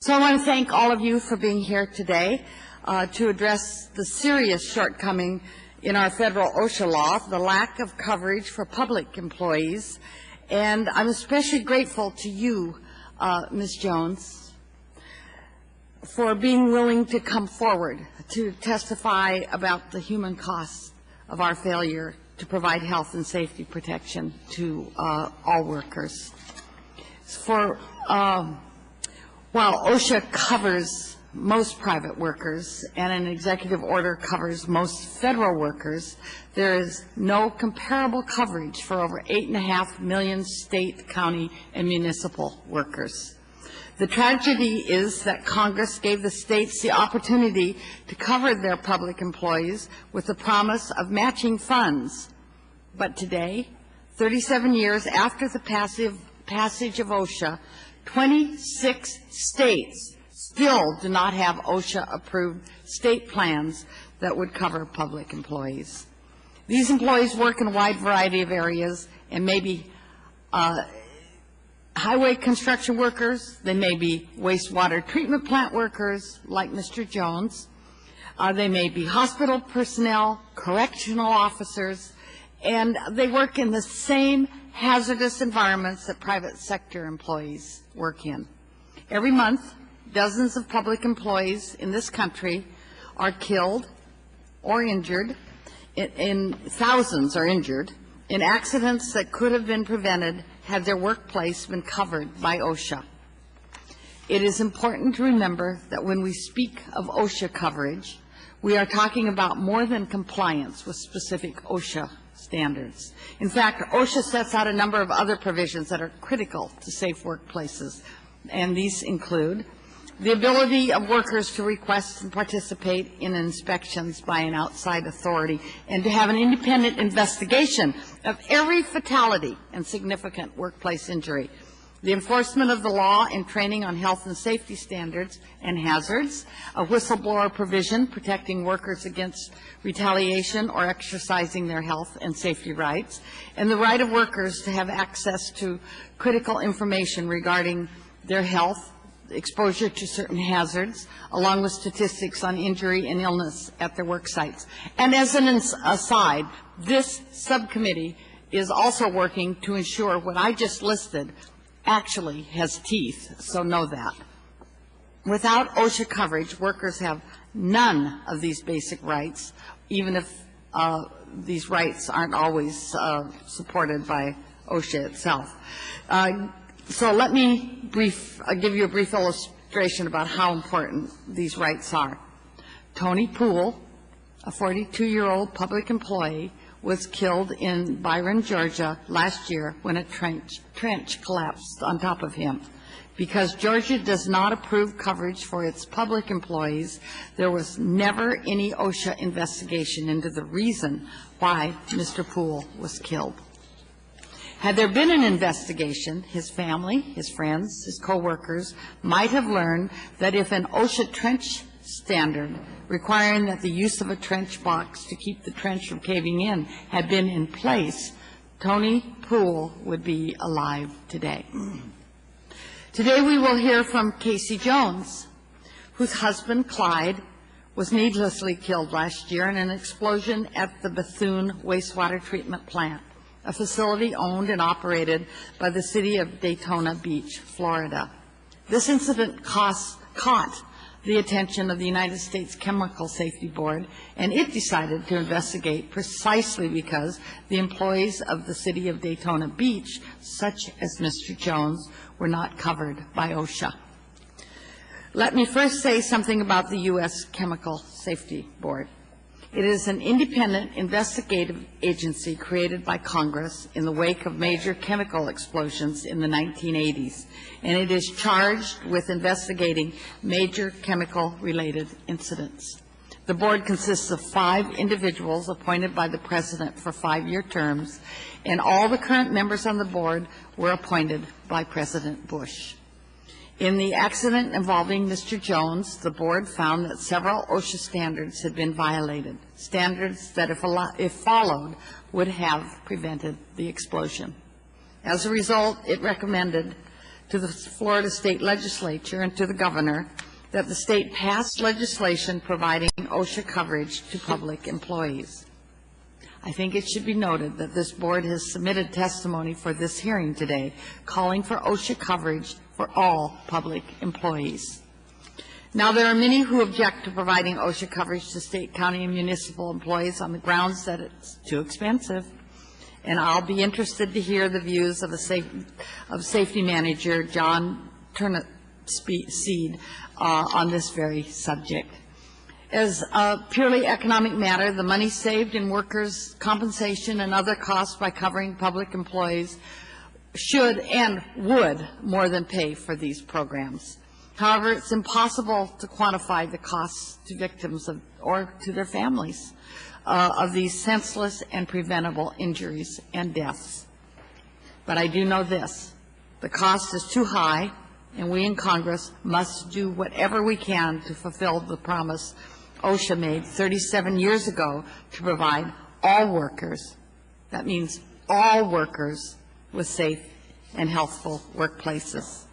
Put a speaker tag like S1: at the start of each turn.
S1: So I want to thank all of you for being here today to address the serious shortcoming in our federal OSHA law, the lack of coverage for public employees. And I'm especially grateful to you, Ms. Jones, for being willing to come forward to testify about the human costs of our failure to provide health and safety protection to all workers. While OSHA covers most private workers and an executive order covers most federal workers, there is no comparable coverage for over 8.5 million state, county, and municipal workers. The tragedy is that Congress gave the states the opportunity to cover their public employees with the promise of matching funds. But today, 37 years after the passage of OSHA, 26 states still do not have OSHA-approved state plans that would cover public employees. These employees work in a wide variety of areas and may be highway construction workers, they may be wastewater treatment plant workers like Mr. Jones, they may be hospital personnel, correctional officers, and they work in the same hazardous environments that private sector employees work in. Every month, dozens of public employees in this country are killed or injured, thousands are injured, in accidents that could have been prevented had their workplace been covered by OSHA. It is important to remember that when we speak of OSHA coverage, we are talking about more than compliance with specific OSHA standards. In fact, OSHA sets out a number of other provisions that are critical to safe workplaces, and these include the ability of workers to request and participate in inspections by an outside authority and to have an independent investigation of every fatality and significant workplace injury, the enforcement of the law and training on health and safety standards and hazards, a whistleblower provision protecting workers against retaliation or exercising their health and safety rights, and the right of workers to have access to critical information regarding their health, exposure to certain hazards, along with statistics on injury and illness at their work sites. And as an aside, this subcommittee is also working to ensure what I just listed actually has teeth, so know that. Without OSHA coverage, workers have none of these basic rights, even if these rights aren't always supported by OSHA itself. So let me give you a brief illustration about how important these rights are. Tony Poole, a 42-year-old public employee, was killed in Byron, Georgia last year when a trench collapsed on top of him. Because Georgia does not approve coverage for its public employees, there was never any OSHA investigation into the reason why Mr. Poole was killed. Had there been an investigation, his family, his friends, his co-workers might have learned that if an OSHA trench standard requiring that the use of a trench box to keep the trench from caving in had been in place, Tony Poole would be alive today. Today we will hear from Casey Jones, whose husband, Clyde, was needlessly killed last year in an explosion at the Bethune wastewater treatment plant, a facility owned and operated by the city of Daytona Beach, Florida. This incident caught the attention of the United States Chemical Safety Board, and it decided to investigate precisely because the employees of the city of Daytona Beach, such as Mr. Jones, were not covered by OSHA. Let me first say something about the U.S. Chemical Safety Board. It is an independent investigative agency created by Congress in the wake of major chemical explosions in the 1980s, and it is charged with investigating major chemical-related incidents. The board consists of 5 individuals appointed by the President for 5-year terms, and all the current members on the board were appointed by President Bush. In the accident involving Mr. Jones, the board found that several OSHA standards had been violated, standards that, if followed, would have prevented the explosion. As a result, it recommended to the Florida State Legislature and to the Governor that the state pass legislation providing OSHA coverage to public employees. I think it should be noted that this board has submitted testimony for this hearing today, calling for OSHA coverage for all public employees. Now, there are many who object to providing OSHA coverage to state, county, and municipal employees on the grounds that it's too expensive. And I'll be interested to hear the views of Safety Manager John Turnipseed on this very subject. As a purely economic matter, the money saved in workers' compensation and other costs by covering public employees should and would more than pay for these programs. However, it's impossible to quantify the costs to victims or to their families of these senseless and preventable injuries and deaths. But I do know this: the cost is too high, and we in Congress must do whatever we can to fulfill the promise OSHA made 37 years ago to provide all workers, that means all workers, with safe and healthful workplaces.